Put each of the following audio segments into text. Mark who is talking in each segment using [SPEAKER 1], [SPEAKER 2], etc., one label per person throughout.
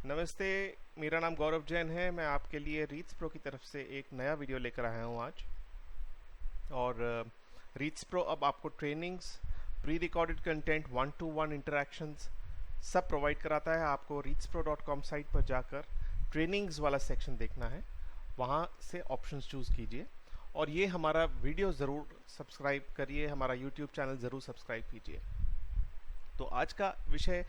[SPEAKER 1] नमस्ते। मेरा नाम गौरव जैन है। मैं आपके लिए रीट्स प्रो की तरफ से एक नया वीडियो लेकर आया हूँ आज। और रीट्स प्रो अब आपको trainings, pre recorded content, 1-to-1 interactions सब प्रोवाइड कराता है। आपको reatsPro.com साइट पर जाकर ट्रेनिंग्स वाला सेक्शन देखना है, वहाँ से ऑप्शंस चूज़ कीजिए। और ये हमारा वीडियो ज़रूर सब्सक्राइब करिए, हमारा यूट्यूब चैनल ज़रूर सब्सक्राइब कीजिए। तो आज का विषय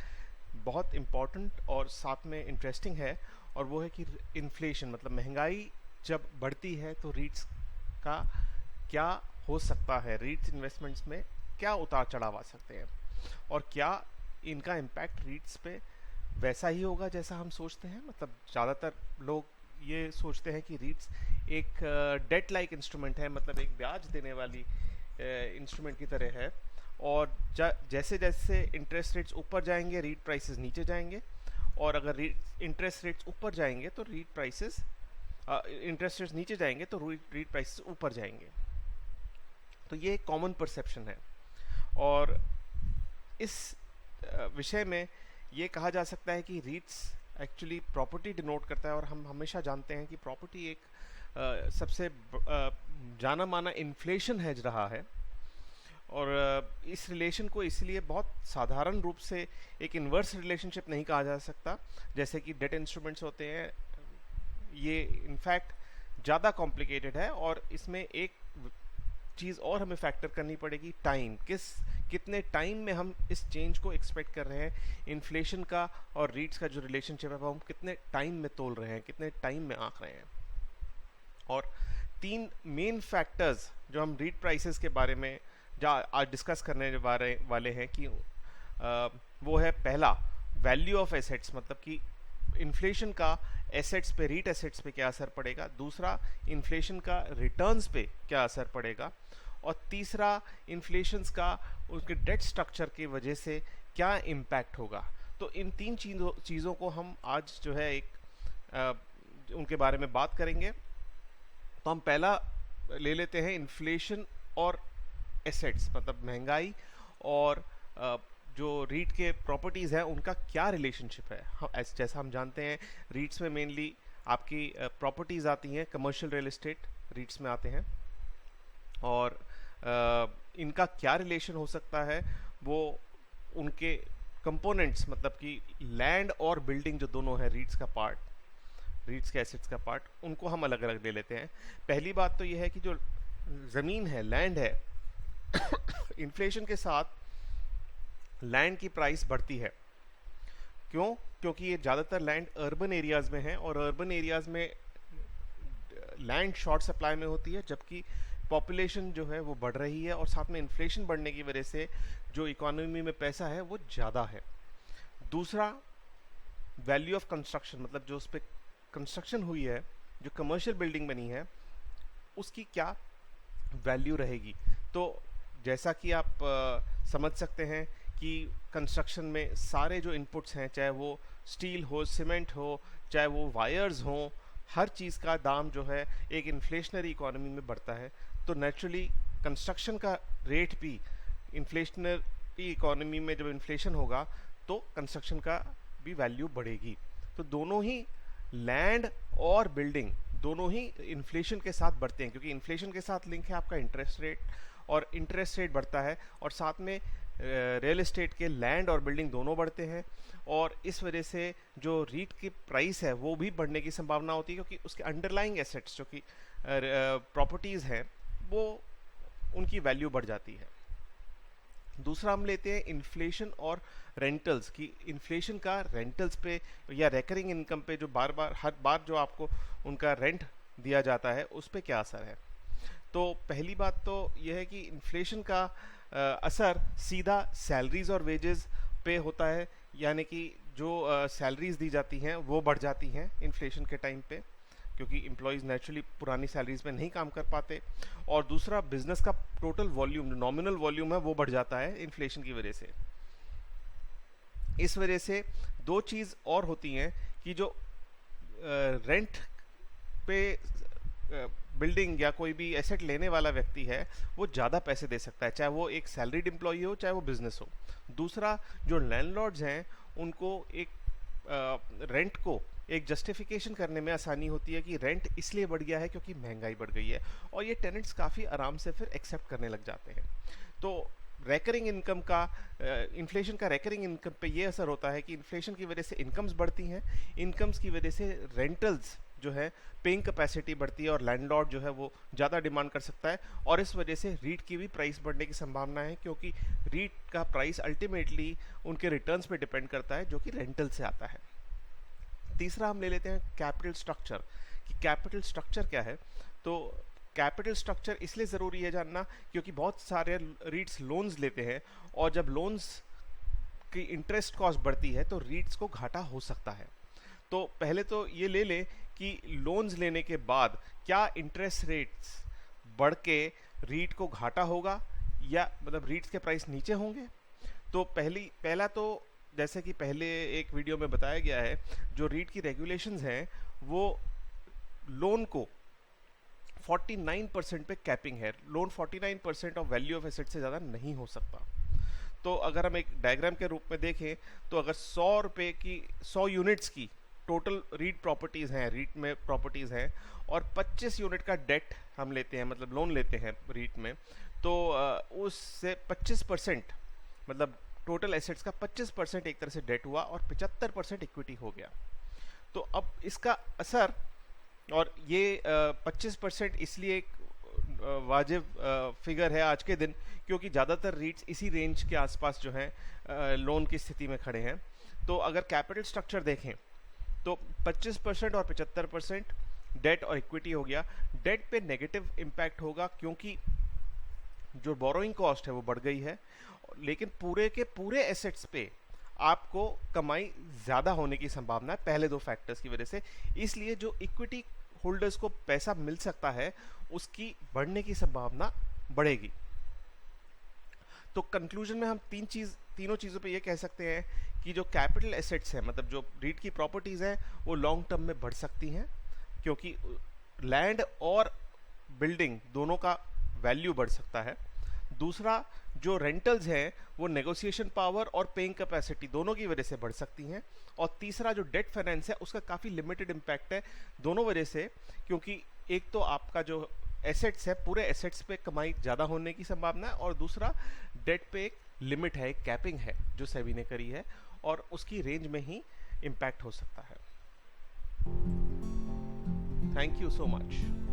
[SPEAKER 1] बहुत इम्पॉर्टेंट और साथ में इंटरेस्टिंग है, और वो है कि इन्फ्लेशन मतलब महंगाई जब बढ़ती है तो रीट्स का क्या हो सकता है, रीट्स इन्वेस्टमेंट्स में क्या उतार चढ़ाव आ सकते हैं, और क्या इनका इम्पैक्ट रीट्स पे वैसा ही होगा जैसा हम सोचते हैं। मतलब ज़्यादातर लोग ये सोचते हैं कि रीट्स एक डेट लाइक इंस्ट्रूमेंट है, मतलब एक ब्याज देने वाली इंस्ट्रूमेंट की तरह है, और जैसे जैसे इंटरेस्ट रेट्स ऊपर जाएंगे रीट प्राइसेस नीचे जाएंगे, और अगर इंटरेस्ट रेट्स ऊपर जाएंगे तो इंटरेस्ट रेट्स नीचे जाएंगे तो रीट प्राइसेस ऊपर जाएंगे। तो ये एक कॉमन परसेप्शन है, और इस विषय में ये कहा जा सकता है कि रीट्स एक्चुअली प्रॉपर्टी डिनोट करता है, और हम हमेशा जानते हैं कि प्रॉपर्टी एक सबसे जाना माना इन्फ्लेशन हेज रहा है। और इस रिलेशन को इसलिए बहुत साधारण रूप से एक इन्वर्स रिलेशनशिप नहीं कहा जा सकता जैसे कि डेट इंस्ट्रूमेंट्स होते हैं। ये इनफैक्ट ज़्यादा कॉम्प्लिकेटेड है, और इसमें एक चीज़ और हमें फैक्टर करनी पड़ेगी, टाइम। कितने टाइम में हम इस चेंज को एक्सपेक्ट कर रहे हैं, इन्फ्लेशन का और रीट्स का जो रिलेशनशिप है वो हम कितने टाइम में तोल रहे हैं, कितने टाइम में आंक रहे हैं। और 3 मेन फैक्टर्स जो हम रीट प्राइसेस के बारे में आज डिस्कस करने वाले हैं कि वो है, पहला वैल्यू ऑफ एसेट्स, मतलब कि इन्फ्लेशन का एसेट्स पे, रीट एसेट्स पे क्या असर पड़ेगा। दूसरा, इन्फ्लेशन का रिटर्न्स पे क्या असर पड़ेगा। और तीसरा, इन्फ्लेशन का उसके डेट स्ट्रक्चर की वजह से क्या इम्पैक्ट होगा। तो इन 3 चीज़ों को हम आज जो है उनके बारे में बात करेंगे। तो हम पहला ले लेते हैं इन्फ्लेशन और एसेट्स, मतलब महंगाई और जो रीट के प्रॉपर्टीज़ हैं उनका क्या रिलेशनशिप है। जैसा हम जानते हैं रीट्स में मेनली आपकी प्रॉपर्टीज़ आती हैं, कमर्शियल रियल एस्टेट रीट्स में आते हैं, और इनका क्या रिलेशन हो सकता है, वो उनके कंपोनेंट्स मतलब कि लैंड और बिल्डिंग जो दोनों है रीट्स का पार्ट, रीट्स के एसेट्स का पार्ट, उनको हम अलग अलग ले लेते हैं। पहली बात तो ये है कि जो ज़मीन है, लैंड है, इन्फ्लेशन के साथ लैंड की प्राइस बढ़ती है। क्यों? क्योंकि ये ज़्यादातर लैंड अर्बन एरियाज़ में है, और अर्बन एरियाज़ में लैंड शॉर्ट सप्लाई में होती है, जबकि पॉपुलेशन जो है वो बढ़ रही है, और साथ में इन्फ्लेशन बढ़ने की वजह से जो इकोनॉमी में पैसा है वो ज़्यादा है। दूसरा, वैल्यू ऑफ कंस्ट्रक्शन, मतलब जो उस पर कंस्ट्रक्शन हुई है, जो कमर्शियल बिल्डिंग बनी है, उसकी क्या वैल्यू रहेगी। तो जैसा कि आप समझ सकते हैं कि कंस्ट्रक्शन में सारे जो इनपुट्स हैं, चाहे वो स्टील हो, सीमेंट हो, चाहे वो वायर्स हों, हर चीज़ का दाम जो है एक इन्फ्लेशनरी इकोनॉमी में बढ़ता है। तो नेचुरली कंस्ट्रक्शन का रेट भी इन्फ्लेशनरी इकोनॉमी में, जब इन्फ्लेशन होगा तो कंस्ट्रक्शन का भी वैल्यू बढ़ेगी। तो दोनों ही, लैंड और बिल्डिंग दोनों ही इन्फ्लेशन के साथ बढ़ते हैं, क्योंकि इन्फ्लेशन के साथ लिंक है आपका इंटरेस्ट रेट, और इंटरेस्ट रेट बढ़ता है, और साथ में रियल एस्टेट के लैंड और बिल्डिंग दोनों बढ़ते हैं, और इस वजह से जो रीट की प्राइस है वो भी बढ़ने की संभावना होती है, क्योंकि उसके अंडरलाइंग एसेट्स जो कि प्रॉपर्टीज़ हैं वो उनकी वैल्यू बढ़ जाती है। दूसरा हम लेते हैं इन्फ्लेशन और रेंटल्स की। इन्फ्लेशन का रेंटल्स पे या रेकरिंग इनकम पे, जो हर बार जो आपको उनका रेंट दिया जाता है, उस पे क्या असर है। तो पहली बात तो यह है कि इन्फ्लेशन का असर सीधा सैलरीज और वेजेस पे होता है, यानी कि जो सैलरीज दी जाती हैं वो बढ़ जाती हैं इन्फ्लेशन के टाइम पे, क्योंकि एम्प्लॉयज़ नेचुरली पुरानी सैलरीज में नहीं काम कर पाते। और दूसरा, बिजनेस का टोटल वॉल्यूम, नॉमिनल वॉल्यूम है, वो बढ़ जाता है इन्फ्लेशन की वजह से। इस वजह से 2 चीज़ और होती हैं कि जो रेंट पे बिल्डिंग या कोई भी एसेट लेने वाला व्यक्ति है वो ज़्यादा पैसे दे सकता है, चाहे वो एक सैलरीड एम्प्लॉई हो चाहे वो बिजनेस हो। दूसरा, जो लैंडलॉर्ड्स हैं उनको एक रेंट को एक जस्टिफिकेशन करने में आसानी होती है कि रेंट इसलिए बढ़ गया है क्योंकि महंगाई बढ़ गई है, और ये टेनेंट्स काफ़ी आराम से फिर एक्सेप्ट करने लग जाते हैं। तो रेकरिंग इनकम का, इन्फ्लेशन का रेकरिंग इनकम पे ये असर होता है कि इन्फ्लेशन की वजह से इनकम्स बढ़ती हैं, इनकम्स की वजह से रेंटल्स जो है पेइंग कैपेसिटी बढ़ती है और लैंडलॉर्ड जो है वो ज़्यादा डिमांड कर सकता है, और इस वजह से रीट की भी प्राइस बढ़ने की संभावना है, क्योंकि रीट का प्राइस अल्टीमेटली उनके रिटर्न्स पे डिपेंड करता है जो कि रेंटल से आता है। तीसरा हम ले लेते हैं कैपिटल स्ट्रक्चर, कि कैपिटल स्ट्रक्चर क्या है। तो कैपिटल स्ट्रक्चर इसलिए ज़रूरी है जानना क्योंकि बहुत सारे रीट्स लोन्स लेते हैं, और जब लोन्स की इंटरेस्ट कॉस्ट बढ़ती है तो रीट्स को घाटा हो सकता है। तो पहले तो ये ले लें कि लोन्स लेने के बाद क्या इंटरेस्ट रेट्स बढ़ के रीट को घाटा होगा, या मतलब रीट्स के प्राइस नीचे होंगे। तो पहला तो जैसे कि पहले एक वीडियो में बताया गया है, जो रीट की रेगुलेशंस हैं वो लोन को 49% पे कैपिंग है। Loan 49% of value of asset से ज़्यादा नहीं हो सकता। तो अगर हम एक डायग्राम के रूप में देखें तो अगर 100 रुपये की 100 यूनिट्स की टोटल रीट प्रॉपर्टीज़ हैं, रीट में प्रॉपर्टीज़ हैं, और 25 यूनिट का डेट हम लेते हैं, मतलब लोन लेते हैं रीट में, तो उससे 25% मतलब टोटल एसेट्स का 25% एक तरह से डेट हुआ और 75% इक्विटी हो गया। तो अब इसका असर, और ये 25% इसलिए एक वाजिब फिगर है आज के दिन क्योंकि ज़्यादातर रीट्स इसी रेंज के आसपास जो है लोन की स्थिति में खड़े हैं। तो अगर कैपिटल स्ट्रक्चर देखें तो 25% और 75% डेट और इक्विटी हो गया। डेट पे नेगेटिव इम्पैक्ट होगा क्योंकि जो बोरोइंग कॉस्ट है वो बढ़ गई है, लेकिन पूरे के पूरे एसेट्स पे आपको कमाई ज़्यादा होने की संभावना है पहले दो फैक्टर्स की वजह से। इसलिए जो इक्विटी होल्डर्स को पैसा मिल सकता है उसकी बढ़ने की संभावना बढ़ेगी। तो कंक्लूजन में हम तीनों चीज़ों पे ये कह सकते हैं कि जो कैपिटल एसेट्स हैं, मतलब जो रीट की प्रॉपर्टीज़ हैं, वो लॉन्ग टर्म में बढ़ सकती हैं क्योंकि लैंड और बिल्डिंग दोनों का वैल्यू बढ़ सकता है। दूसरा, जो रेंटल्स हैं वो नेगोशिएशन पावर और पेइंग कैपेसिटी दोनों की वजह से बढ़ सकती हैं। और तीसरा, जो डेट फाइनेंस है उसका काफ़ी लिमिटेड इम्पैक्ट है दोनों वजह से, क्योंकि एक तो आपका जो एसेट्स है पूरे एसेट्स पे कमाई ज़्यादा होने की संभावना है, और दूसरा डेट पे एक लिमिट है, एक कैपिंग है जो सेबी ने करी है, और उसकी रेंज में ही इम्पैक्ट हो सकता है। Thank you so much.